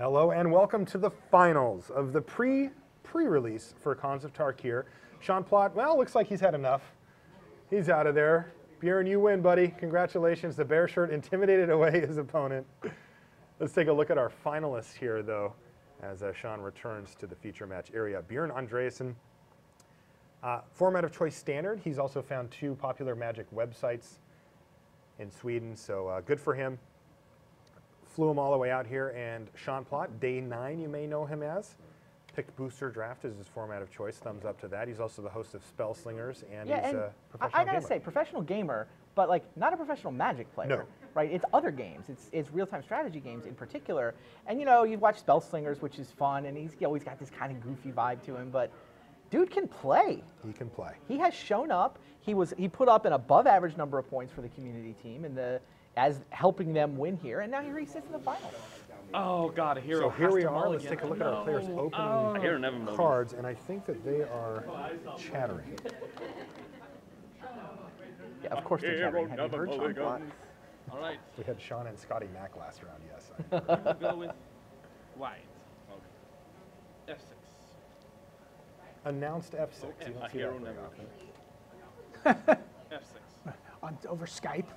Hello and welcome to the finals of the pre-release for Khans of Tarkir. Sean Plott, well, looks like he's had enough. He's out of there. Bjorn, you win, buddy. Congratulations. The bear shirt intimidated away his opponent. Let's take a look at our finalists here, though, as Sean returns to the feature match area. Bjorn Andreasen, format of choice standard. He's also found 2 popular Magic websites in Sweden, so good for him. Flew him all the way out here, and Sean Plott, day 9, you may know him as. Picked Booster Draft as his format of choice. Thumbs up to that. He's also the host of Spell Slingers, and he's a professional I gotta say, professional gamer, but like not a professional Magic player. No. Right? It's other games. It's real-time strategy games in particular. And you know, you watch Spell Slingers, which is fun, and he's always got this kind of goofy vibe to him, but dude can play. He can play. He has shown up. He put up an above-average number of points for the community team as helping them win here, and now here he sits in the finals. Oh God, a hero. So here we are. Let's take a look at our players opening never cards, and I think that they are chattering. Yeah, of course they're chattering. Have you heard Sean Plott? All right. We had Sean and Scotty Mack last round, yes. We'll go with white. Okay. F6. Announced F6. Okay, You a don't see hero that never very often. F6. Over Skype.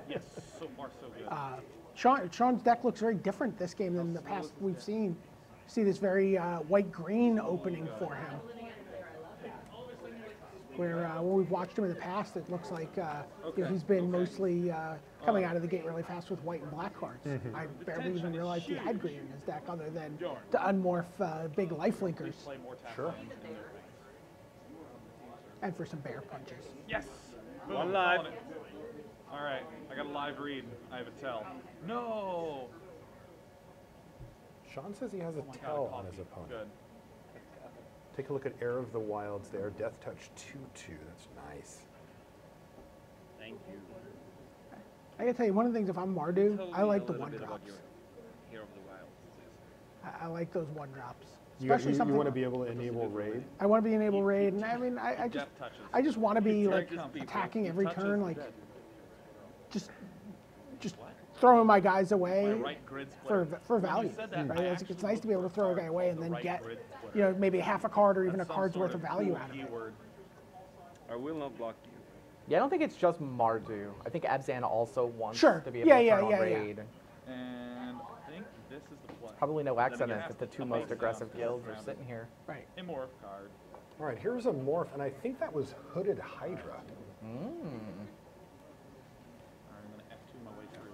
Yes, so far so good. Sean's deck looks very different this game than the past we've seen. See this very white-green opening for him. Where when we've watched him in the past, it looks like you know, he's been mostly coming out of the gate really fast with white and black cards. I barely even realized he had green in his deck other than to unmorph big life linkers. Sure. And for some bear punches. Yes. One live. All right, I got a live read. I have a tell. No. Sean says he has a tell on his opponent. Good. Take a look at Heir of the Wilds there. Death Touch 2/2. That's nice. Thank you. I gotta tell you, one of the things if I'm Mardu, I like the 1-drops. Hero of the Wilds. I like those 1-drops. You want to be able to enable raid? I want to be enable raid, and I mean, I just want to be like attacking every turn, like just throwing my guys away for value. Right? It's nice to be able to throw a guy away and then get, you know, maybe half a card or even a card's worth of value out of it. I will not block you. Yeah, I don't think it's just Mardu. I think Abzan also wants Sure. to be able to turn on Yeah. raid. And I think this is the play. Probably no accident that the 2 most aggressive guilds are sitting here. Right. A morph card. All right, here's a morph, and I think that was Hooded Hydra. All right, I'm going to F2 my way through.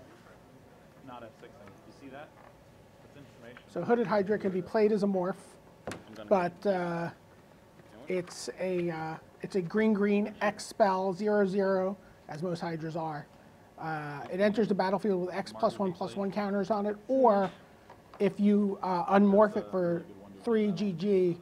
Not F6. You see that? That's information. So Hooded Hydra can be played as a morph, but it's a green X spell 0/0, as most Hydras are. It enters the battlefield with X +1/+1 counters on it, or if you unmorph it for 3 GG,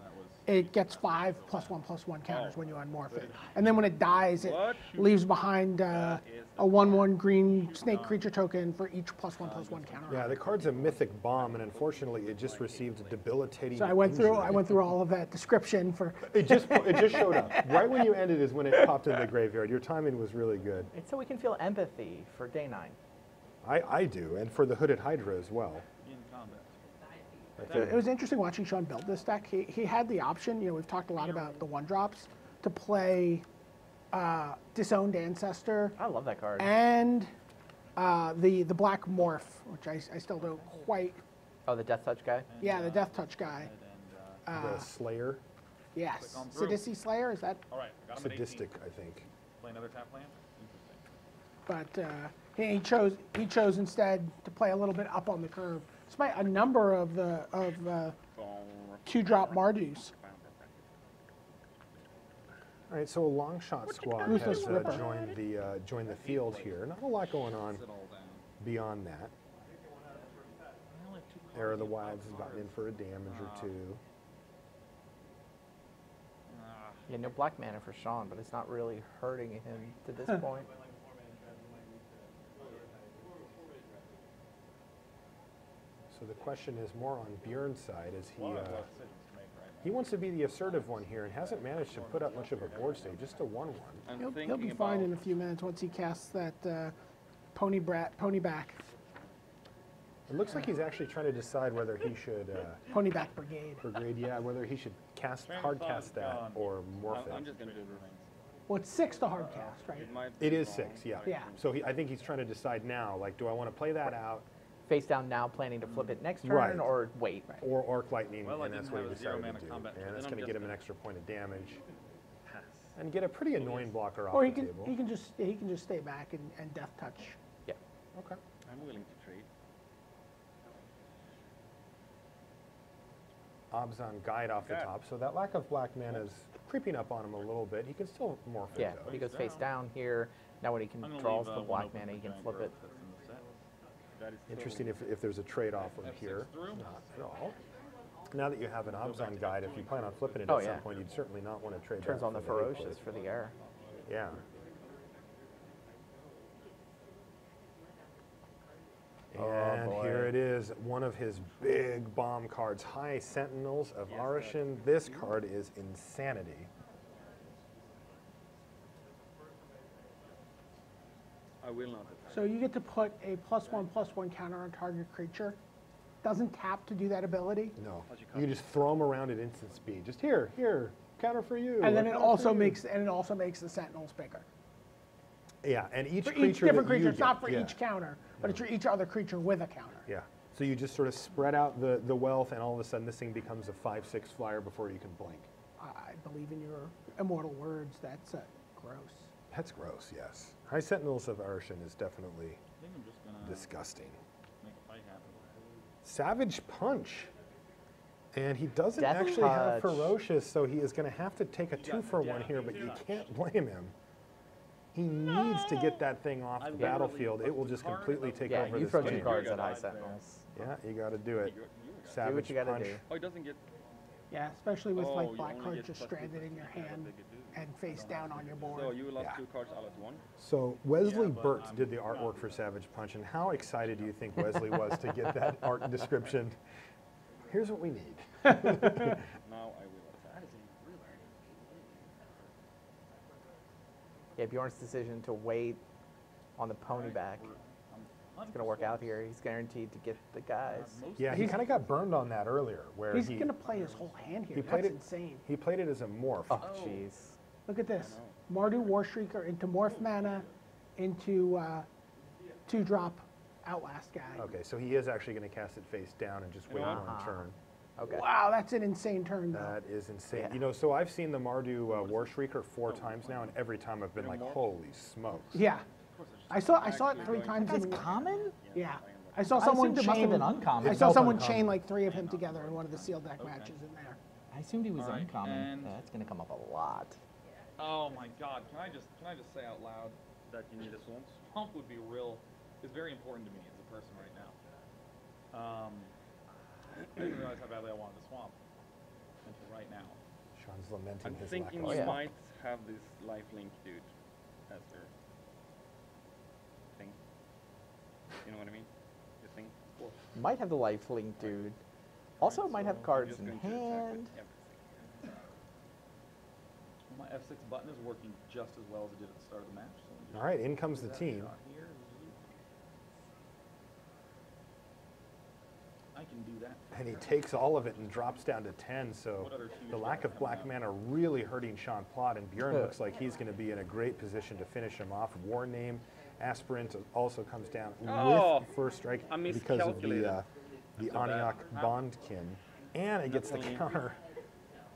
it gets 5 +1/+1 counters when you unmorph it. And then when it dies, it leaves behind a 1/1 green snake creature token for each +1/+1 counter. Yeah, the card's a mythic bomb, and unfortunately, it just received a debilitating. So I went through all of that description for. It just showed up right when you ended. Is when it popped in the graveyard. Your timing was really good. It's so we can feel empathy for day 9. I do, and for the Hooded Hydra as well. In combat. It was interesting watching Sean build this deck. He had the option, you know, we've talked a lot about the 1-drops, to play Disowned Ancestor. I love that card. And the Black Morph, which I still don't quite. Oh, the Death Touch guy? Yeah, the Death Touch guy. The Slayer. Yes. Sadisty Slayer, is that? All right, got him at 18. Sadistic, I think. Play another tap land? Interesting. But he chose instead to play a little bit up on the curve, despite a number of the 2-drop Mardus. All right, so a long shot squad has joined the field here. Not a lot going on beyond that. Heir of the Wilds has gotten in for a damage or 2. Yeah, no black mana for Sean, but it's not really hurting him to this point. So the question is more on Bjorn's side, as he wants to be the assertive one here and hasn't managed to put up much of a board state, just a 1/1. He'll be fine in a few minutes once he casts that pony back. It looks like he's actually trying to decide whether he should Ponyback Brigade. whether he should hard cast that or morph I'm it. just gonna do the remains. Well, it's 6 to hard cast, right? It might It be is wrong. 6, yeah. Yeah. So I think he's trying to decide now, like, do I want to play that out Face down now, planning to flip it next turn, Right. or wait. or Arc Lightning, Well, I and that's didn't what he have a zero decided mana to do. combat, And then that's I'm going to just get him an gonna extra point of damage Pass. and get a pretty annoying blocker off Or he the can table. he can just stay back and death touch. Yeah. Okay. I'm willing to trade. Abzan Guide off the Okay. top, so that lack of black mana is creeping up on him a little bit. He can still morph Yeah, it, though. he goes face down here. Now when he I'm gonna draws leave, the one black open mana, he for can Giant flip Growth it. that's in the set. That is so Interesting if there's a trade-off from F6 here. through. Not at all. Now that you have an Abzan Guide, if you plan on flipping it Oh, at some yeah. point, you'd certainly not want to trade Turns that on the for the ferocious for the air. Yeah. And boy. here it is, one of his big bomb cards, High Sentinels of Arishan. This card is insanity. I will not attack. So you get to put a +1/+1 counter on target creature. Doesn't tap to do that ability. No, How'd you you can just throw them around at instant speed. Just here, counter for you. And then or it counter also for you. makes the Sentinels bigger. Yeah, and each For creature each different that you creature, it's not get- for yeah. each counter, but it's for each other creature with a counter. Yeah. So you just sort of spread out the wealth, and all of a sudden this thing becomes a 5/6 flyer before you can blink. I believe in your immortal words. That's gross. That's gross, yes. High Sentinels of Arishan is definitely I think I'm just gonna disgusting. make a fight happen. Savage Punch. And he doesn't Death actually have Touch. Ferocious, so he is going to have to take a 2-for-1 here, but you can't blame him. He needs to get that thing off the battlefield. It will just completely take Yeah, over you this throw game. 2 cards at High Sentinels. Yeah, you got to do it. You Savage what you gotta Punch. do. Oh, it doesn't get. Yeah, especially with Oh, like you black only cards get just +2 stranded in your hand They could do. and face down on your board. So you lost Yeah. 2 cards all at once. So Wesley Burt did the artwork for Savage Punch, and how excited do you think Wesley was to get that art description? Here's what we need. Now I will attack. Yeah, Bjorn's decision to wait on the pony back. It's going to work out here. He's guaranteed to get the guys. Yeah, he kind of got burned on that earlier, where He's he going to play his whole hand here. he That's played it insane. He played it as a morph. Oh, jeez. Look at this. Mardu Warshrieker into Morph Mana into 2-drop Outlast guy. Okay, so he is actually going to cast it face down and just wait know one turn. Okay. Wow, that's an insane turn, though. That is insane. Yeah. You know, so I've seen the Mardu Warshrieker 4 times now, and every time I've been like, holy smokes. Yeah. I saw it 3 times. That's in common? Yeah. I saw I someone assumed it must have chain. been uncommon. I It saw felt someone uncommon. chain like 3 of him together in one of the sealed deck matches in there. I assumed he was All right, uncommon. and- Yeah, that's going to come up a lot. Oh my God! Can I just say out loud That you need a swamp. swamp would be is very important to me as a person right now. I didn't realize how badly I wanted the swamp until right now. Sean's lamenting I'm his thinking lack you of yeah. might have this lifelink dude as your thing. You know what I mean? Your thing. Might have the life link, dude. Also, might have I'm cards just in going to attack with hand. everything. My F6 button is working just as well as it did at the start of the match. So I'm just All right, in comes the that team. shot here. I can do that. And he takes all of it and drops down to 10, so What other teams the do lack have of black coming mana really hurting Sean Plott, and Bjorn looks like he's going to be in a great position to finish him off. War Name Aspirant also comes down Oh, with first strike I because of the miscalculated. Aniak Bondkin, and it gets the counter.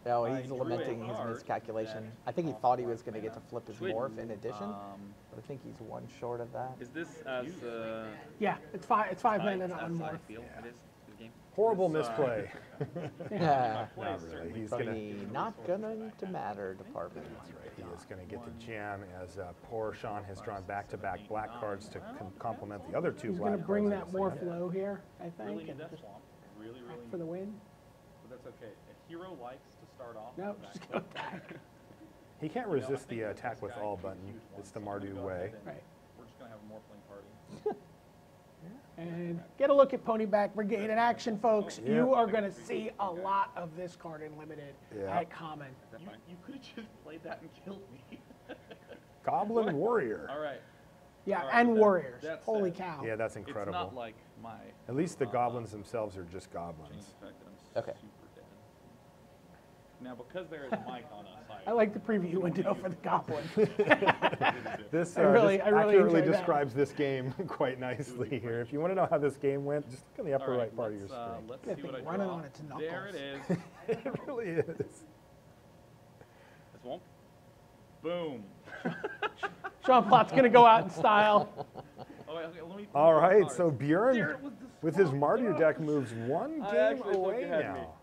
Oh, I he's drew a lamenting his card miscalculation. that I think he thought he was going to get to flip his Sweet. morph in addition, but I think he's 1 short of that. Is this as Yeah, it's 5 mana to as I unmorph. feel it is this game? Horrible misplay. Yeah. Not really. He's From going to. the not gonna to matter department. He is going to get the jam as poor Sean has drawn back-to-back black cards to complement the other 2 He's black going to bring that cards. morph low here, I Really think, need and that just swamp. Really for the need. win. But that's okay. A hero likes to start off. No, with that just go quick. attack. He can't resist the attack with all button. It's the Mardu way. Right. We're just gonna have a morphling party. And get a look at Ponyback Brigade in action, folks. Yeah. You are going to see a lot of this card in Limited Yeah. at Common. You could have just played that and killed me. Goblin Warrior. All right. Yeah, All right, and that- Warriors. that Holy said- cow. Yeah, that's It's incredible. not like my At least the goblins themselves are just change goblins. the fact that I'm Okay. super dead. Now, because there is a mic on us, I like the preview window for the goblin. This, I really accurately enjoy that. describes this game quite nicely here. If you want to know how this game went, just look on the upper All right part of your let's, screen. let's That see what I thing running draw. on its There it knuckles. is. It really is. A swamp? Boom. Sean Platt's going to go out in style. Oh, wait, okay, let me All right, cards. so Bjorn, There it was, the with his swamp. Mardu deck, moves one I game actually thought away you had me. now.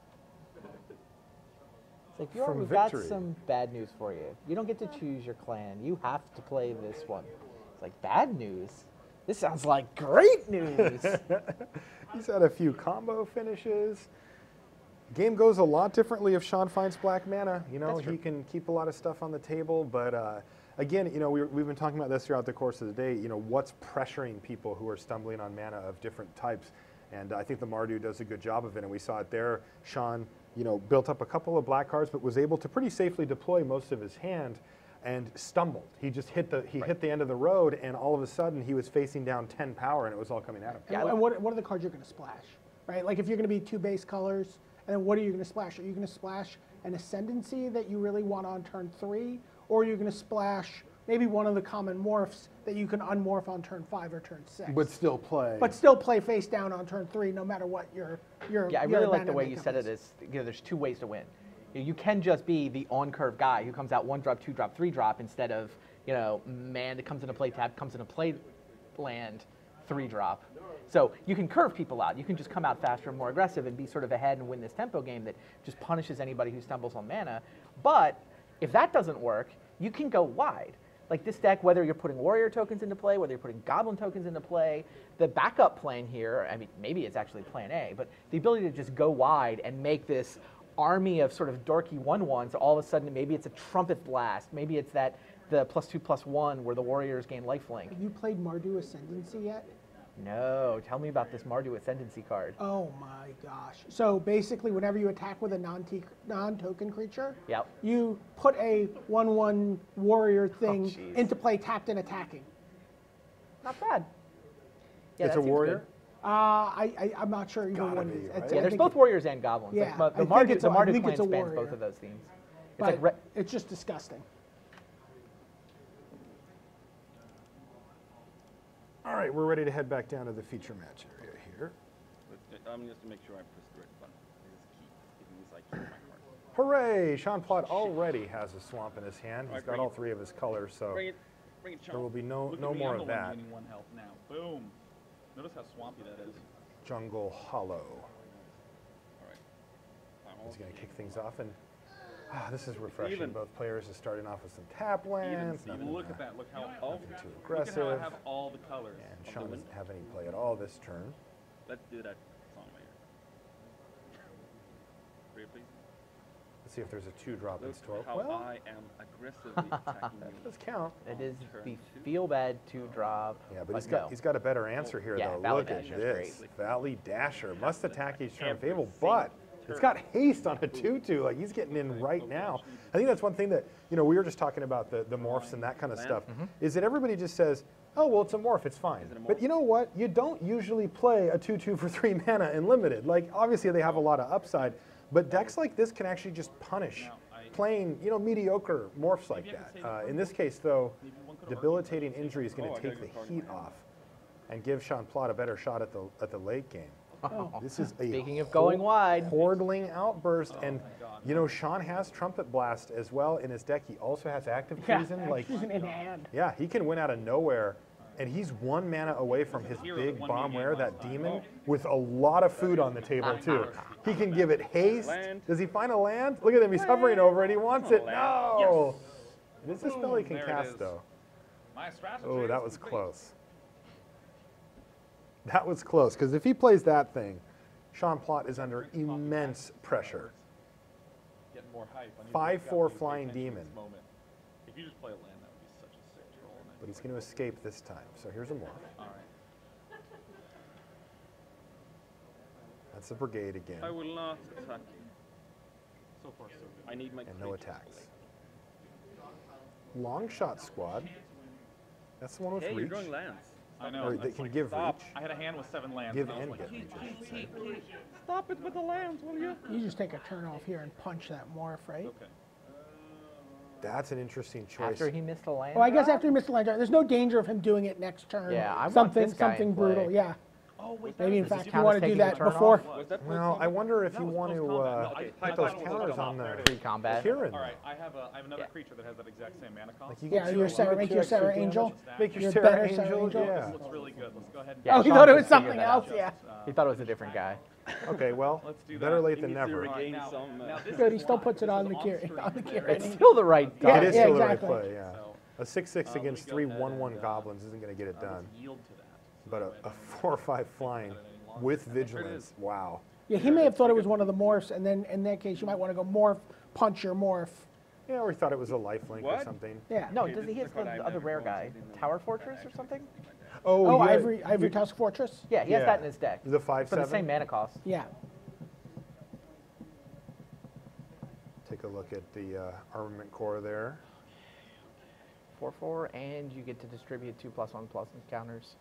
It's like, Bjorn, From we've victory. got some bad news for you. You don't get to choose your clan. You have to play this one. It's like, bad news? This sounds like great news. He's had a few combo finishes. Game goes a lot differently if Sean finds black mana. You know, That's true. he can keep a lot of stuff on the table, but again, you know, we've been talking about this throughout the course of the day. You know, what's pressuring people who are stumbling on mana of different types, and I think the Mardu does a good job of it, and we saw it there. Sean, you know, built up a couple of black cards, but was able to pretty safely deploy most of his hand, and stumbled. He just hit the end of the road, and all of a sudden he was facing down 10 power, and it was all coming at him. And what are the cards you're going to splash? Right? Like if you're going to be 2 base colors, and then what are you going to splash? Are you going to splash an Ascendancy that you really want on turn 3, or are you going to splash maybe one of the common morphs that you can unmorph on turn 5 or turn 6? But still play. But still play face down on turn 3, no matter what your Yeah, I your really like the mana way you makeup said is. it is, you know, there's 2 ways to win. You can just be the on-curve guy who comes out 1-drop, 2-drop, 3-drop instead of, you know, man that comes into play tab, comes into play land, 3-drop. So you can curve people out. You can just come out faster and more aggressive and be sort of ahead and win this tempo game that just punishes anybody who stumbles on mana. But if that doesn't work, you can go wide. Like this deck, whether you're putting warrior tokens into play, whether you're putting goblin tokens into play, the backup plan here, I mean, maybe it's actually plan A, but the ability to just go wide and make this army of sort of dorky 1/1s, all of a sudden maybe it's a trumpet blast, maybe it's that the +2/+1 where the warriors gain lifelink. Have you played Mardu Ascendancy yet? No, tell me about this Mardu Ascendancy card. Oh my gosh. So basically, whenever you attack with a non-token creature, Yep. you put a 1/1 warrior thing jeez. into play tapped and attacking. Not bad. Yeah, It's that a seems warrior? good. I'm not sure even Gotta what it be, is. right? I Yeah, there's think both warriors and goblins. Yeah, Like, the I think Mardu, it's the a- I Mardu think clan it's a spans warrior. both of those themes. It's but like it's just disgusting. All right, we're ready to head back down to the feature match area here. I'm just to make sure I press the right button. This is keep. It means I keep my card. Hooray! Sean Plott already has a swamp in his hand. He's Alright, got bring all it. 3 of his colors, so Bring it, Sean. there will be no Look at me, more I'm of the one that. gaining 1 health now. Boom. Notice how swampy that is. Jungle Hollow. All right. He's going to kick things off, and this is refreshing. even. Both players are starting off with some tap lands. Steven, look at that. Look how Nothing too look at aggressive. how I have all the colors. And Of Sean the doesn't have any play at all this turn. Let's do that song later. Read it, please. Let's see if there's a 2-drop Look that's 12. how Well, I am aggressively attacking that you. does count. it is Turn the 2. feel bad 2-drop. Yeah, but no. he's got a better answer here, Yeah, though. Valley Look at Dasher's this. great. Valley Dasher must attack each turn of Every Fable, single but it's got haste on a 2/2. Like, he's getting in right now. I think that's one thing that, you know, we were just talking about the morphs and that kind of stuff, is that everybody just says, oh, well, it's a morph, it's fine. it a But morph? you know what? You don't usually play a 2/2 for 3 mana in Limited. Like, obviously, they have a lot of upside, but decks like this can actually just punish playing, you know, mediocre morphs like that. In this case, though, debilitating injury is going to take the heat off and give Sean Plott a better shot at the late game. This is a Speaking of going wide. Hordling outburst, and you know Sean has Trumpet Blast as well in his deck. He also has Active Treason. Like, Treason in hand. yeah, he can win out of nowhere, and he's 1 mana away from his big Bombware, that demon, with a lot of food on the table too. He can give it haste. Land. Does he find a land? Look at him, he's hovering over it. He wants it. Land. No. It is a spell he can There it cast is. though. My strategy Oh, is that was complete. close. That was close, because if he plays that thing, Sean Plott is under immense pressure. Get more hype. I need to 5/4 wake up and pay flying attention to demon. this moment. If you just play a land, that would be such a sick troll. and But he's going to escape this time. So here's a morph. All right. That's the brigade again, I will not attack you. So far, so good. I need my and no critical attacks. Long shot squad. That's the one with Hey, you're reach. drawing lands. I know. Or they it's can like, give stop. reach. I had a hand with 7 lands. Give and I was and like, get reach, I should say. Stop it with the lands, will you? You just take a turn off here and punch that morph, right? Okay. That's an interesting choice. After he missed a land. Well, I guess drop? after he missed the land drop, there's no danger of him doing it next turn. Yeah, I want something this guy in something play. brutal. Yeah. Oh, wait. Maybe in Does this fact you count want as to do taking a that turn before. off? Was that Well, I wonder if No, you it's want to post-combat. No, put those counters on the Pre-combat. Kieran. All right, I have another creature that has that exact same mana cost. Like you Yeah, can your do Sarah, two make your extra Sarah damage. Angel. Make your Your Sarah better Sarah Angel. Angel. Yeah. This looks really good. Let's go ahead and Yeah, Oh, he Sean thought it just was something figured that out. else. Yeah. He thought it was a different guy. Okay, well, Let's do better that. late He than needs to never. regain Now, some. this Good, is he still live. puts it This on is the Kieran. stream. On the There Kieran. it It's is. still the right Yeah, It is guy. still the right exactly. play, yeah. So, A 6/6 let me against go 3 ahead 1/1 and, goblins isn't going to get it done. let's yield to that. But a 4/5 flying with vigilance, wow. Yeah, he may have thought it was one of the morphs, and then in that case you might want to go morph, punch your morph. Yeah, or he thought it was a lifelink or What? something. Yeah. No, Okay, does he this is hit a card the I've other never rare drawn, guy? so I didn't know Tower that Fortress or actually something? Oh, yeah, Ivory Tusk Fortress. Yeah, he has Yeah. that in his deck. The For the 5/7. same mana cost. Yeah. Take a look at the armament core there. 4/4, and you get to distribute 2+1/+1 counters,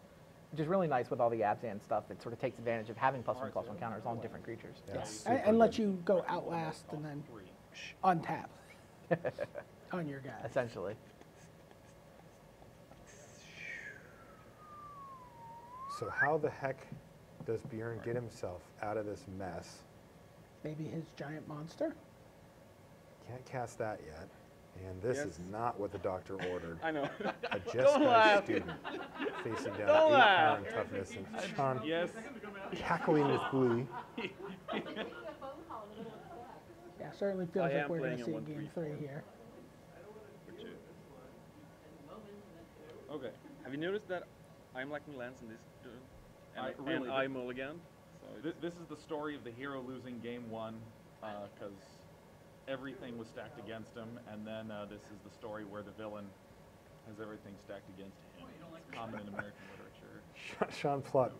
which is really nice with all the Abzan stuff. It sort of takes advantage of having +1/+1 counters on different creatures. Yeah, Yeah. super And let good. you go outlast and then untap on your guy. Essentially. So how the heck does Bjorn get himself out of this mess? Maybe his giant monster. Can't cast that yet. And this Yes. is not what the doctor ordered. I know. A Don't Jeskai laugh. student facing down Don't 8 laugh. power and toughness and Sean Yes. cackling with glee. Yeah, certainly feels I like am we're going playing to a see 1/3 game 3 here. Okay. Have you noticed that I'm lacking lands in this turn? I And, really and I mulligan. So This is the story of the hero losing game 1 because everything was stacked against him, and then this is the story where the villain has everything stacked against him. It's common in American literature. Sean Plott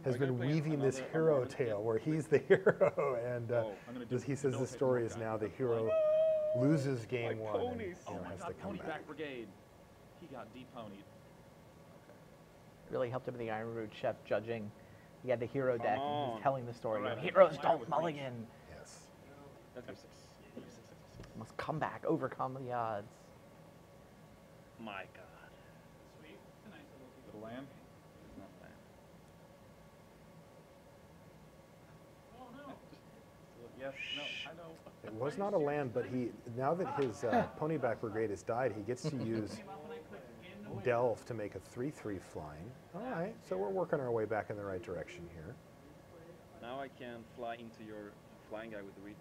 has Are you been gonna play weaving this another hero Mardu? tale where he's the hero, and Oh, I'm gonna do he says the debilitate story more is guys. now the hero loses game My 1 and ponies. Oh my has god, to come Pony back. Back Brigade. He got deponied. Really helped him in the Iron Root Chef judging. He had the hero deck, and on. he's telling the story. Alright, Heroes I don't would mulligan. Yes. that's your 6. Must come back, overcome the odds. My God. Little land. It's not land. Yes, no, I know. It was not a land, but he now that his Ponyback Brigade has died, he gets to use Delve to make a 3/3 flying. All right, so we're working our way back in the right direction here. Now I can fly into your flying guy with the reach.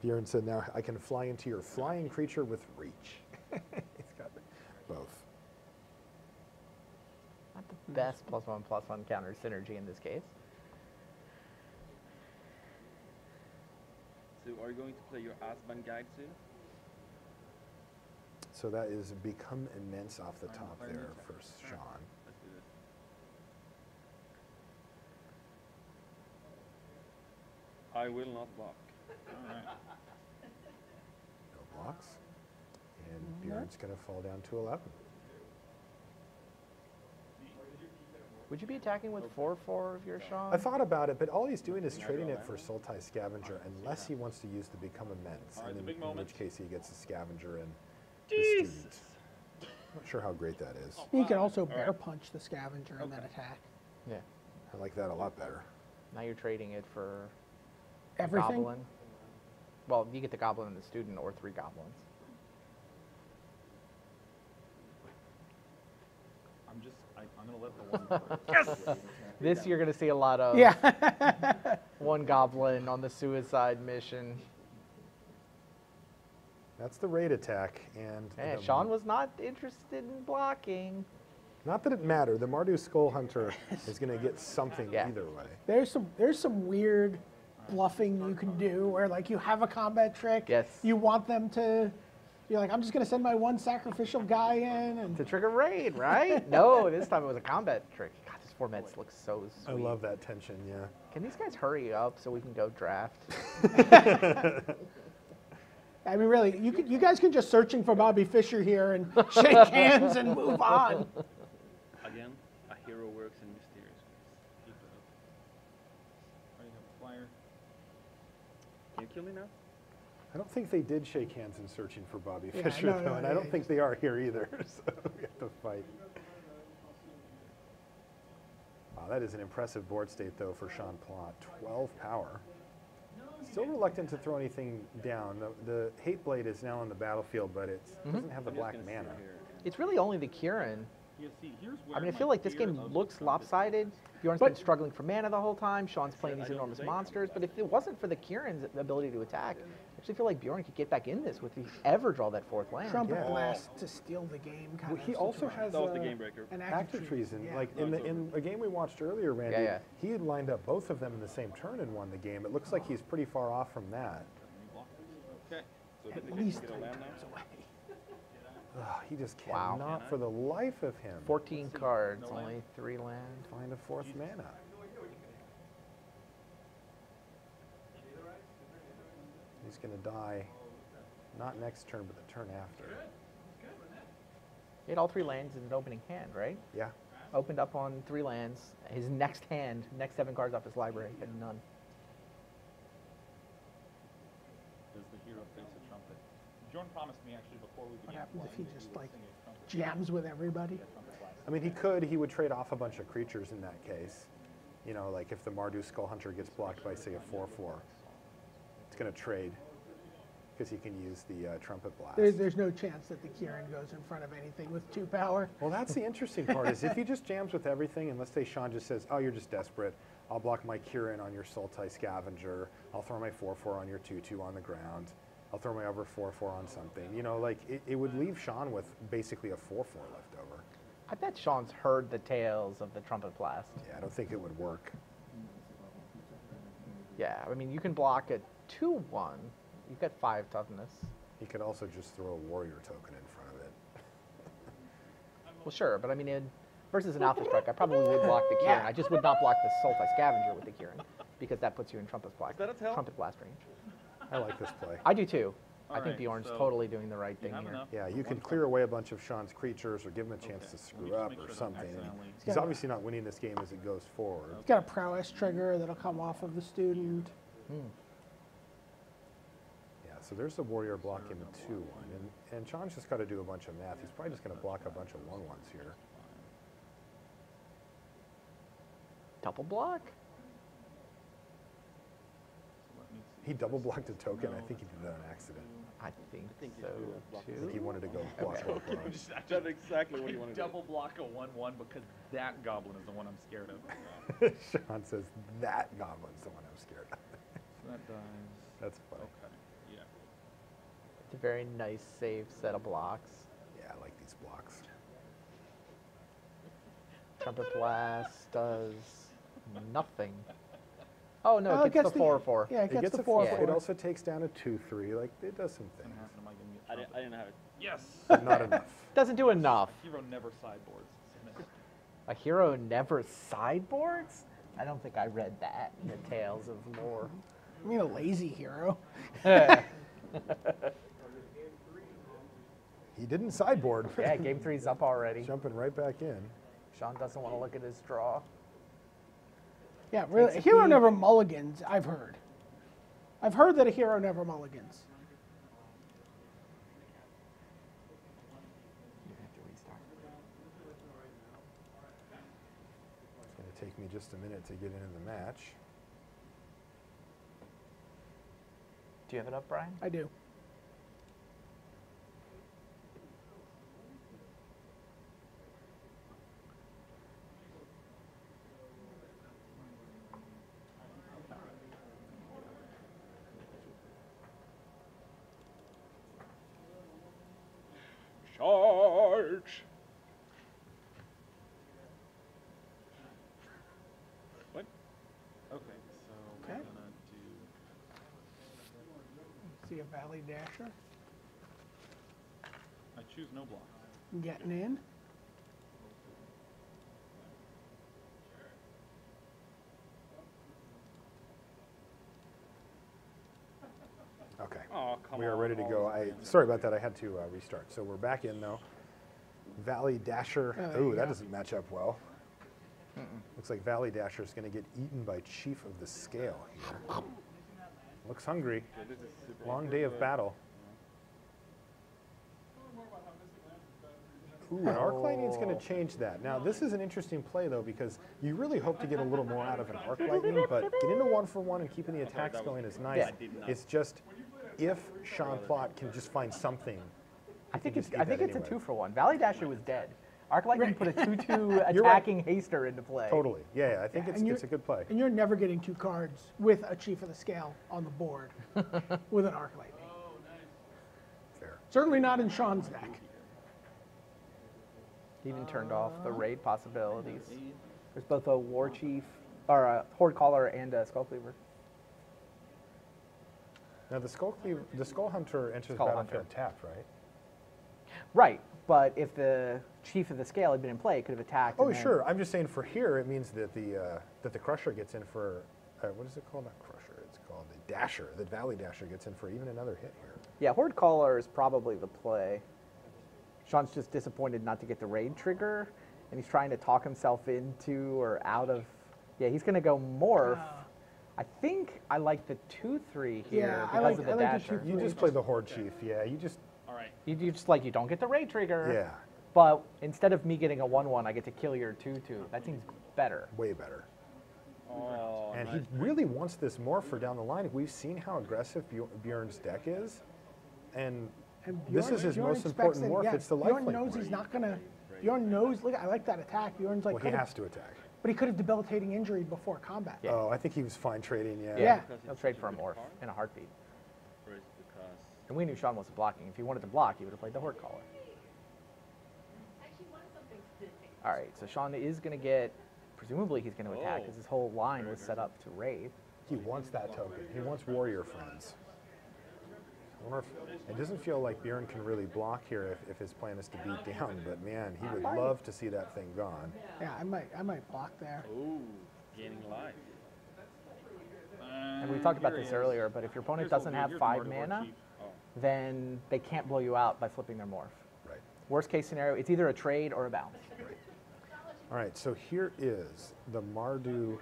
Bjorn said, "Now I can fly into your flying creature with reach." He's got both. Not the best +1/+1 counter synergy in this case. So are you going to play your Asban guide soon? So that is become immense off the Fine, top fine, there okay. for Sure. Sean. Let's do this. I will not block. Alright. No blocks. And Bjorn's going to fall down to 11. Would you be attacking with 4/4 of your Sean? I thought about it, but all he's doing is trading it for Sultai Scavenger unless he wants to use the Become Immense, All right, and the big in moment. which case he gets a Scavenger and the student. Not sure how great that is. You can also bear punch the scavenger and then attack. Yeah. I like that a lot better. Now you're trading it for a Everything. goblin. Well, you get the goblin and the student, or 3 goblins. I'm gonna let the one. Yes. This you're going to see a lot of. Yeah. 1 goblin on the suicide mission. That's the raid attack, and Hey, the- Sean was not interested in blocking. not that it mattered. The Mardu Skull Hunter is going to get something Yeah. either way. There's some weird bluffing you can do where like you have a combat trick. Yes. You want them to. You're like, I'm just gonna send my 1 sacrificial guy in, and To trigger raid, right? No, this time it was a combat trick. God, this formats looks so I sweet. love that tension, yeah. Can these guys hurry up so we can go draft? I mean, really, you guys can just searching for Bobby Fischer here and shake hands and move on. Again, a hero works in mysterious ways. Keep it up. Oh, you have a flyer. Can you kill me now? I don't think they did shake hands in searching for Bobby Yeah, Fischer, no, though, no, and yeah, I don't think they are here either, so we have to fight. Wow, that is an impressive board state, though, for Sean Plott. 12 power. Still reluctant to throw anything down. The Hate Blade is now on the battlefield, but it doesn't have the I'm just black gonna mana. sit here. It's really only the Kieran. Yeah, see, here's where I mean, I my feel like this fear game of the looks trumpet- lopsided. Bjorn's But- been struggling for mana the whole time. Sean's playing these enormous monsters. But if it wasn't for the Kieran's ability to attack, I actually feel like Bjorn could get back in this if he ever draw that fourth land. Trumpet Yeah. Blast to steal the game. Kind Well, of he also has That was the game breaker. an active treason. Yeah. Like No, in it's in a game we watched earlier, Randy, Yeah, yeah. he had lined up both of them in the same turn and won the game. It looks like he's pretty far off from that. Okay. So At did they least get 3 a land turns now? away. Ugh, he just Wow. cannot, for the life of him, 14 cards, only 3 land. find a fourth mana. He's going to die, not next turn, but the turn after. He had all 3 lands in an opening hand, right? Yeah. Opened up on 3 lands. His next hand, next 7 cards off his library, had none. Does the hero face a trumpet? Jordan promised me actually before we What began happens if playing he that just would like sing a trumpet jams with everybody? trumpet blast. I mean, he would trade off a bunch of creatures in that case. You know, like if the Mardu Skull Hunter gets blocked by, say, a 4/4, it's going to trade because he can use the Trumpet Blast. There's no chance that the Kieran goes in front of anything with 2 power. Well, that's the interesting part is if he just jams with everything, and let's say Sean just says, oh, you're just desperate, I'll block my Kieran on your Sultai Scavenger, I'll throw my 4/4 on your 2/2 on the ground, I'll throw my other 4/4 on something. You know, like it would leave Sean with basically a 4/4 left over. I bet Sean's heard the tales of the Trumpet Blast. Yeah, I don't think it would work. Yeah, I mean, you can block a 2/1. You've got 5 toughness. He could also just throw a warrior token in front of it. Well, sure, but I mean, versus an Alpha Strike, I probably would block the Kieran. I just would not block the Sultai Scavenger with the Kieran, because that puts you in Trumpet Blast, that a tell? Trumpet Blast range. I like this play. I do too. I All think right, Bjorn's so totally doing the right You thing have here. enough. Yeah, you can One clear away a bunch of Sean's creatures or give him a chance Okay. to Let me screw just up make or sure that something. accidentally- He's obviously not winning this game as it goes forward. He's got a prowess trigger that'll come off of the student. Yeah, so there's the warrior blocking the 2/1. And Sean's just got to do a bunch of math. He's probably just going to block a bunch of 1/1s here. Double block? So let me see. He double blocked a token. I think he did that on accident. I think think he's so gonna block I think he too. wanted to go block. That's exactly what you want to do. Double block a 1/1 because that goblin is the one I'm scared of. Sean says, that goblin's the one I'm scared of. So that dies. That's funny. Okay. Yeah. It's a very nice, safe set of blocks. Yeah, I like these blocks. Trumpet Blast does nothing. Oh no, Oh, it gets the 4/4. Yeah, it It gets the a 4/4. It also takes down a 2/3. Like, it does some What things. happened? Am I gonna get I didn't, trumpet? I didn't have it. Yes. But not enough. Doesn't do enough. Hero never sideboards. Submit. A hero never sideboards? I don't think I read that in the Tales of Lore. I mean, a lazy hero. He didn't sideboard. Yeah, game 3's up already. Jumping right back in. Sean doesn't want to look at his draw. Yeah, really. A Takes a hero peek. never mulligans, I've heard. I've heard that a hero never mulligans. You have to restart. It's going to take me just a minute to get into the match. Do you have it up, Brian? I do. Charge! What? Okay, so Okay. we're gonna do. See a Valley Dasher I choose no block. getting in. Okay. Oh, We are on, ready to all go. these games. Sorry about that. I had to restart. So we're back in though. Valley Dasher. there Oh, you that go. doesn't match up well. Looks like Valley Dasher is going to get eaten by Chief of the Scale here. Looks hungry. Yeah, this is super Long day of good. battle. Ooh, and Arc Lightning's going to change that. Now, this is an interesting play, though, because you really hope to get a little more out of an Arc Lightning, but getting into 1-for-1 and keeping the attacks going is nice. Yeah. It's just, if Sean Plott can just find something, I think just it's eat I think that it's anyway. a 2-for-1. Valley Dasher was dead. Arc Lightning put a 2/2 You're right. attacking haster into play. totally. Yeah, I think and it's a good play. And you're never getting 2 cards with a Chief of the Scale on the board with an Arc Lightning. Fair. Certainly not in Sean's deck. He even turned off the raid possibilities. There's both a War Chief, or a Horde Caller, and a Skull Cleaver. Now, the Skull Hunter enters Skull battlefield Hunter. tapped, right? Right, but if the Chief of the Scale had been in play, it could have attacked. Oh, and then- sure. I'm just saying for here, it means that the Crusher gets in for, what is it called? Not Crusher. It's called the Dasher. The Valley Dasher gets in for even another hit here. Yeah, Horde Caller is probably the play. Sean's just disappointed not to get the raid trigger, and he's trying to talk himself into or out of. Yeah, he's going to go Morph. I think I like the 2/3 here Yeah, I because like- of the I like the Dasher. 2/3. You just play the Horde Chief. Yeah, you just, All right. You just like, you don't get the raid trigger. yeah, But instead of me getting a 1/1, I get to kill your 2/2. That seems better. way better. Oh, And nice. he really wants this morph for down the line. We've seen how aggressive Bjorn's deck is, and And this Bjorn- is his Bjorn most expects important that- morph. yeah, It's the Bjorn lifelink knows morph. he's not gonna. Bjorn knows. Look, I like that attack. Bjorn's like, Well, he coulda- has to attack. but he could have debilitating injury before combat. Yeah. Oh, I think he was fine trading. Yeah. Yeah, Because he'll it's trade such for a good Morph card? in a heartbeat. Or is it because And we knew Sean wasn't blocking. If he wanted to block, he would have played the Horde Caller. All right, so Sean is going to get, presumably he's going to attack Oh. because his whole line was set up to raid. He wants that token. He wants warrior friends. I wonder if, it doesn't feel like Bjorn can really block here if his plan is to beat down, but man, he would love to see that thing gone. Yeah, I might block there. oh, gaining life. And we talked about this earlier, but if your opponent doesn't have 5 mana, Oh, then they can't blow you out by flipping their Morph. Right. Worst case scenario, it's either a trade or a bounce. All right, so here is the Mardu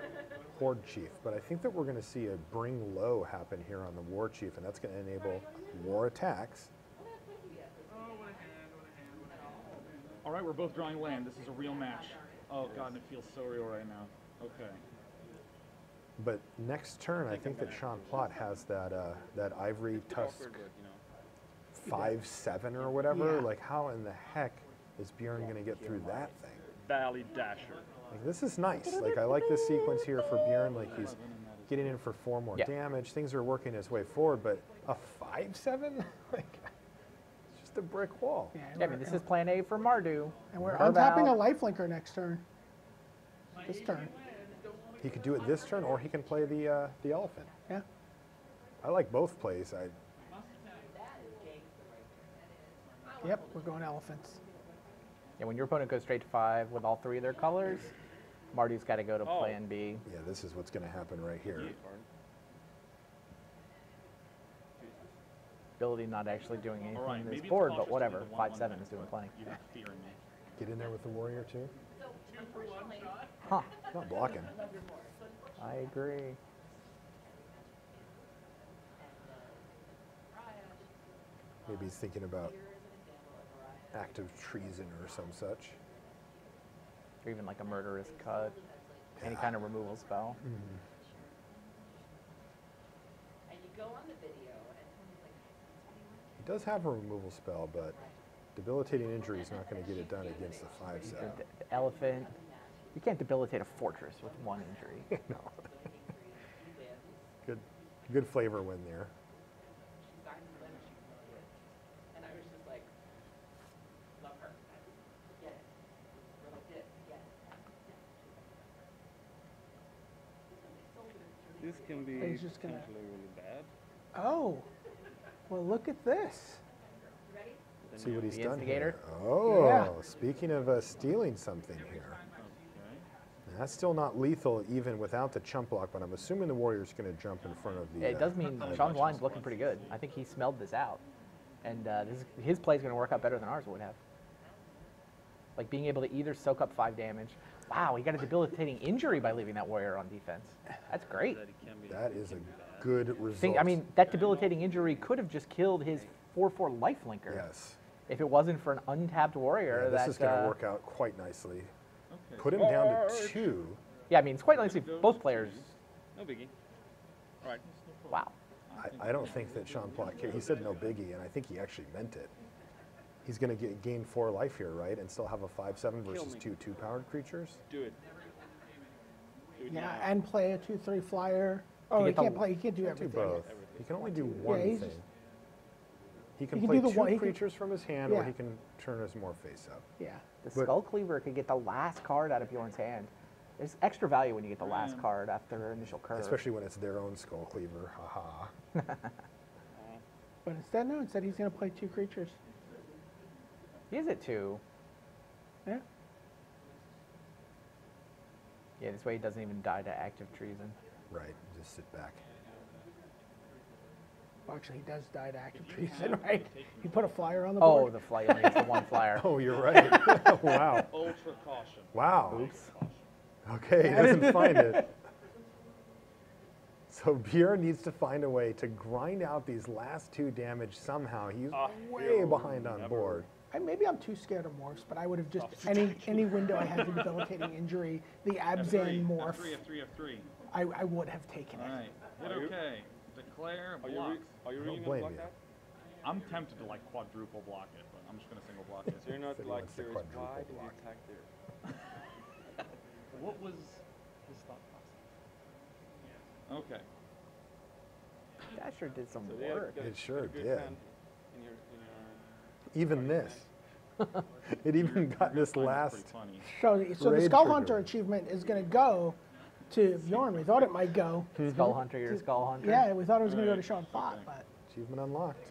Horde Chief, but I think that we're going to see a bring low happen here on the War Chief, and that's going to enable war attacks. All right, we're both drawing land. This is a real match. Oh god, and it feels so real right now. Okay. But next turn, I think that Sean Plott has that that Ivory Tusk super good, you know. 5/7 or whatever. Yeah. Like, how in the heck is Bjorn going to get through that thing? Valley Dasher. Like, this is nice. Like, I like this sequence here for Bjorn. Like, he's getting in for 4 more Yeah. damage. Things are working his way forward, but a 5/7? Like, it's just a brick wall. Yeah, Yeah, I mean, this is plan A for Mardu. and we're Carve untapping a out- lifelinker next turn. This turn. He could do it this turn, or he can play the elephant. Yeah. I like both plays. Yep, we're going elephants. Yeah, when your opponent goes straight to 5 with all 3 of their colors, Mardu's got to go to Oh. plan B. Yeah, this is what's going to happen right here. Key card. Ability not actually doing anything All right, on maybe this it's board, cautious but to whatever. do the 5/7 1/1 is doing plenty. You have fear in me. Get in there with the warrior too. Huh, Not blocking. I agree. Maybe he's thinking about active treason or some such. Or even like a murderous cut. Any kind of removal spell. He does have a removal spell, but debilitating injury is not going to get it done against the 5/7. The elephant. You can't debilitate a fortress with 1 injury. No. Good flavor win there. This can be He's just gonna- potentially really bad. Oh, well, look at this. See what he's The done instigator? here. Oh, Yeah. speaking of stealing something here. Okay. That's still not lethal even without the chump block, but I'm assuming the warrior's going to jump in front of the... It does mean Sean's line's looking pretty good. I think he smelled this out. And his play's going to work out better than ours would have. Like being able to either soak up 5 damage. Wow, he got a debilitating injury by leaving that warrior on defense. That's great. That is a good result. I mean, that debilitating injury could have just killed his 4/4 lifelinker. Yes. If it wasn't for an untapped warrior. Yeah, this is going to work out quite nicely. Put him down to 2. Yeah, I mean, it's quite nicely both players. No biggie. All right. Wow. I don't think that Sean Plot cared. He said no biggie, and I think he actually meant it. He's going to gain 4 life here, right? And still have a 5/7 versus 2 2-powered creatures? Do it. Do it Yeah, now. and play a 2/3 flyer. Oh, he get the- can't play. He can't do Do everything. both. He can only do one he's thing. just- He can he can play do the 2 one- he can- creatures from his hand, or Yeah. he can turn his more face up. Yeah. The But- Skull Cleaver could get the last card out of Bjorn's hand. There's extra value when you get the last card after initial curve. Especially when it's their own Skull Cleaver. Haha. But instead, no. Instead, he's going to play 2 creatures. He is at 2. Yeah. Yeah, this way he doesn't even die to active treason. Right. Just sit back. Well, actually, he does die to active treason, right? He put a flyer on the board. Oh, the flight only gets the 1 flyer. Oh, you're right. Wow. Ultra caution. Wow. Oops. Okay, he doesn't find it. So Bjorn needs to find a way to grind out these last 2 damage somehow. He's way behind on board. Maybe I'm too scared of morphs, but I would have just any window I had the debilitating injury, the Abzan morph, F3. I would have taken All it. right. Hit okay. Declare Are blocks. you I really don't going blame to block you. that? I'm tempted to like quadruple block it, but I'm just going to single block it. So you're not Said he like wants to serious. quadruple Why did you block. attack there? What was his thought process? Okay. That sure did some So they work. got It sure a good did. hand in your Even this. It even got this Pretty last. funny. So the Raid Skull trigger. Hunter achievement is going to go to Bjorn. We thought it might go. Skull Hunter, your Skull Hunter. Yeah, we thought it was going to go to Right, Sean Plott, okay. but Achievement unlocked.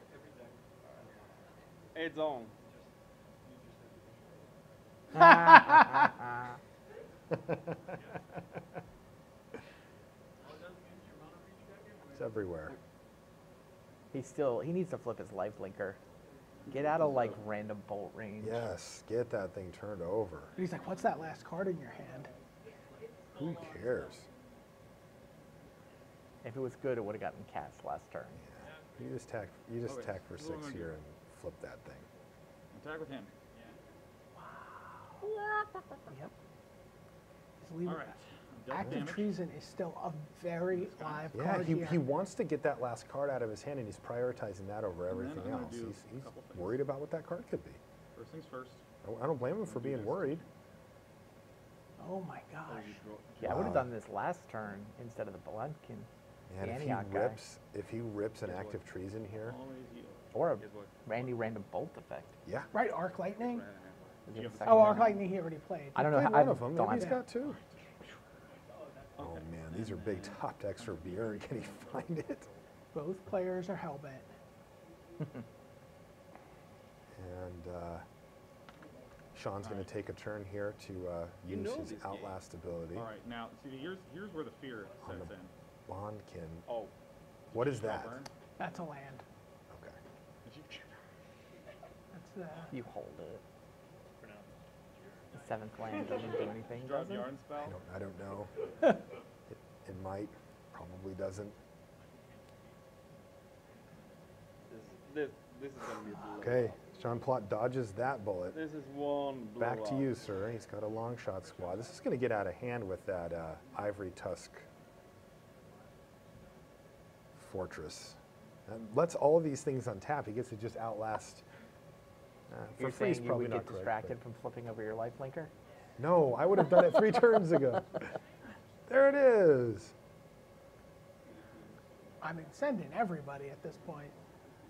It's on. It's everywhere. He needs to flip his life linker. Get out of like random bolt range. Yes, get that thing turned over. he's like, "What's that last card in your hand?" Who cares? If it was good, it would have gotten cast last turn. You just attack. You just Okay, attack for what 6 am I here doing? and flip that thing. Attack with him. Yep. Just leave All it. right. Death Active damage. Treason is still a very live Yeah, card he here. wants to get that last card out of his hand, and he's prioritizing that over And then everything I'm gonna else. do He's a couple things. worried about what that card could be. First things first. I don't blame him for being worried. Oh my gosh. Yeah, I would have Wow. done this last turn instead of the Bluntkin. And The if Antioch guy. he rips an active treason here, Always heal. Or a Guess what? random bolt effect. yeah. Right, Arc Lightning. Is You it have the the second Oh, one? Arc Lightning he already played. I don't know. Played I one of them. don't Maybe he's have got 2. Oh man, these are big top decks for Bjorn. Can he find it? Both players are hellbent. And Sean's going to take a turn here to use know his this game. Outlast ability. All right. Now, see, here's where the fear On sets the- in. Bondkin. Oh, What is Draw that? burn. That's a land. Okay. If you- That's You hold it. The 7th land doesn't do anything, Draw does it? yarn spell. I don't know. It might. Probably doesn't. this is gonna be a blowout. Okay. Sean Plott dodges that bullet. This is one Back to blowout. you, sir. He's got a long shot squad. This is going to get out of hand with that ivory tusk fortress. And lets all of these things untap. He gets to just outlast. For You're free is saying you probably would not get correct, distracted from flipping over your life linker? but- No, I would have done it 3 turns ago. There it is. I mean, sending everybody at this point.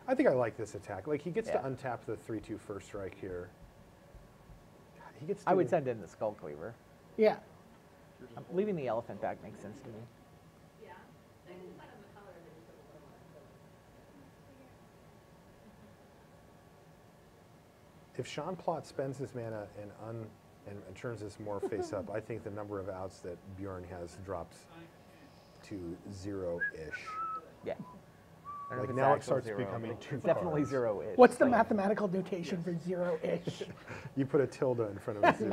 I think I like this attack. Like he gets to Yeah. untap the 3/2 first strike here. He gets. I would to- send in the Skull Cleaver. Yeah. Leaving the elephant back makes sense to me. If Sean Plott spends his mana and turns this more face up, I think the number of outs that Bjorn has drops to 0-ish. Yeah. I don't know Like if now it it's starts actual becoming but two it's definitely cards. 0-ish. What's the Like, mathematical notation for 0-ish? You put a tilde in front of a 0.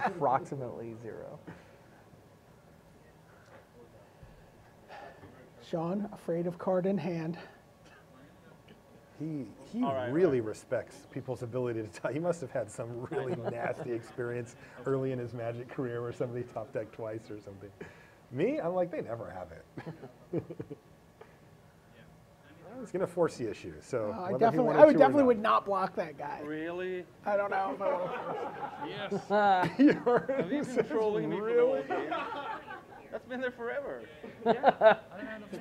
approximately 0. Sean, afraid of card in hand. He All right, really respects people's ability to tell. He must have had some really nasty experience early in his Magic career where somebody top decked twice or something. Me, I'm like, they never have it. I was going to force the issue. So I whether he definitely, wanted I would to or definitely not. would not block that guy. Really? I don't know if I would. Yes. Bjorn Have you says, been trolling me for the really? whole game? That's been there forever.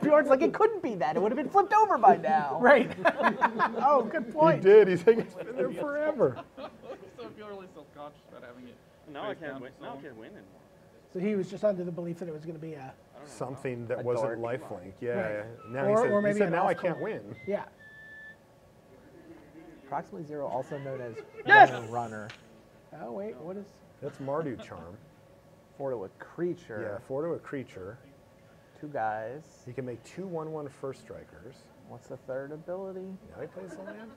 Bjorn's like, it couldn't be that. It would have been flipped over by now. Right. Oh, good He point. did. He's like, it's been there forever. So if you're really self-conscious about having it. Now I face can't down win. to Now I someone. can't win anymore. So he was just under the belief that it was going to be a, Something that A wasn't dork. lifelink. Yeah. Right. Yeah. Now Or- he said, or maybe he said an now I off can't call. win. yeah. Approximately 0, also known as Yes! runner. Oh, wait, what is, That's Mardu charm. 4 to a creature. Yeah, 4 to a creature. 2 guys. He can make 2 1/1 first strikers. What's the third ability? Now he plays the land.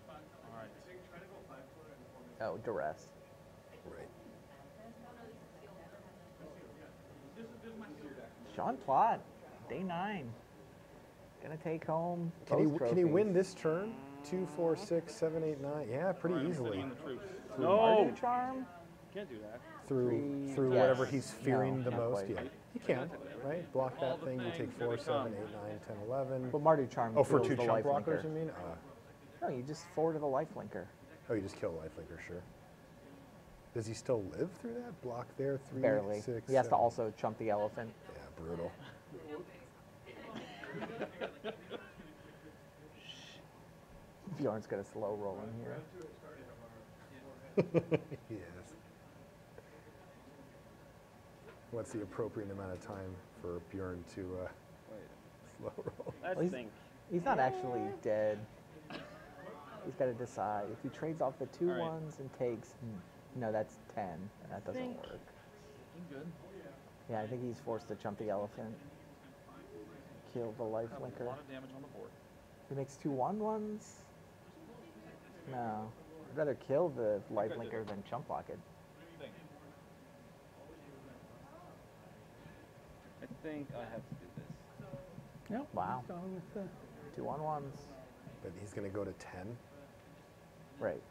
All right. Oh, duress. Right. Sean Plott, day 9. Gonna take home. Can he both can he trophies. win this turn? 2, 4, 6, 7, 8, 9. Yeah, pretty All right, I'm easily. sitting in the troops. No. Mardu charm? Can't do that. Through Yes. whatever he's fearing No, the not most. quite. Yeah, he can. Right, block All that the thing. You things, take here 4, they 7, come. 8, 9, 10, 11. Well, Mardu charm. Oh, for kills 2 the chump life blockers, linker. you mean? No, you just 4 to the life linker. Oh, you just kill the lifelinker, sure. Does he still live through that? Block there, 3, Barely. 6, He has to 7. also chump the elephant. Yeah, brutal. Bjorn's got a slow roll in here. Yes. What's the appropriate amount of time for Bjorn to Wait. slow roll? Let's Well, think. He's not actually dead. He's got to decide. If he trades off the 2 All right. ones and takes, no, that's 10, and that doesn't Think. work. I'm good. Yeah, I think he's forced to chump the elephant. Kill the life A linker. lot of damage on the board. He makes 2 1/1s. No, I'd rather kill the life linker than chump block it. Think. I think I have to do this. no. Wow. he's going with the, 2 1/1s. But he's going to go to 10, Right.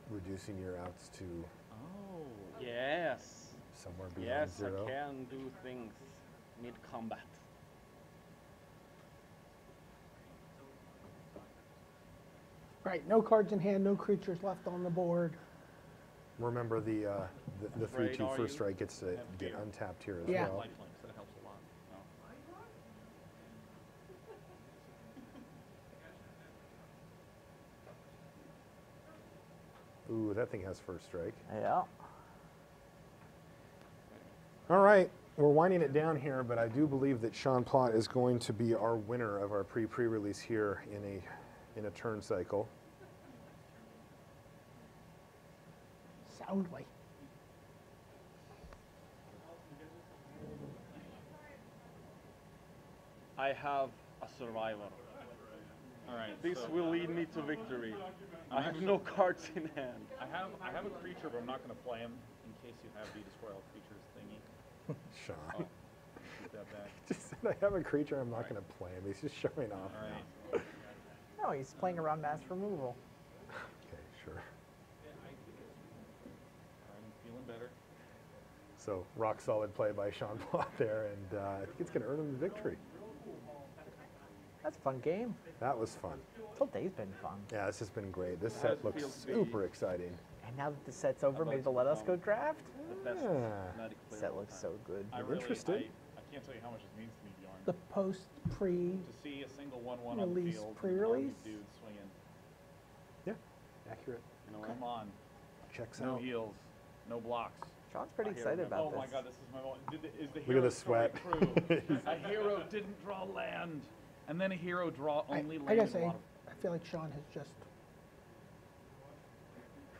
reducing your outs to Oh. Yes. somewhere beyond Yes, 0. I can do things mid-combat. right, no cards in hand, no creatures left on the board. Remember the Afraid, 3/2 are first you? strike gets to Have get fear. untapped here as Yeah. well. Lifelinks, that helps a lot. Ooh, that thing has first strike. Yeah. All right, we're winding it down here, but I do believe that Sean Plott is going to be our winner of our pre-release here in a turn cycle. Soundly. I have a survivor. All right. This so will lead me to victory. I have actually- no cards in hand. I have a creature, but I'm not going to play him in case you have the Despoil Creatures thingy. Sean. Oh, keep that back. Just said I have a creature I'm not going to play him. He's just showing off. All right. No, he's playing around mass removal. Okay, sure. All right, I'm feeling better. So rock solid play by Sean Plott there, and I think it's going to earn him the victory. That's a fun game. That was fun. This whole day's been fun. Yeah, this has been great. This How set does it looks feel to be- super exciting. And now that the set's over, I'd maybe like they'll to let us go become draft? The best Yeah. Magic player Set of all looks time. so good. I You're really, interested? I can't tell you how much it means to me, Bjorn. The post-pre, To see a single 1/1 on the Release, field, pre-release? dude swinging. Yeah, accurate. You know what? Come on, Checks no out. heals, no blocks. Sean's pretty I hear excited him. about Oh this. my God, this is my moment. Is the Look at hero the story sweat. true? A hero didn't draw land, and then a hero draw only I land. gotta in a say, lot of- I feel like Sean has just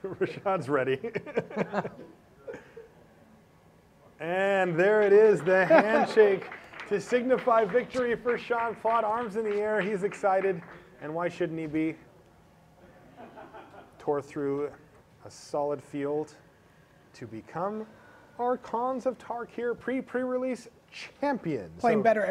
Rashad's ready. And there it is, the handshake to signify victory for Sean Plott. Arms in the air, he's excited. And why shouldn't he be? Tore through a solid field to become our Cons of Tarkir pre-release champions. Playing better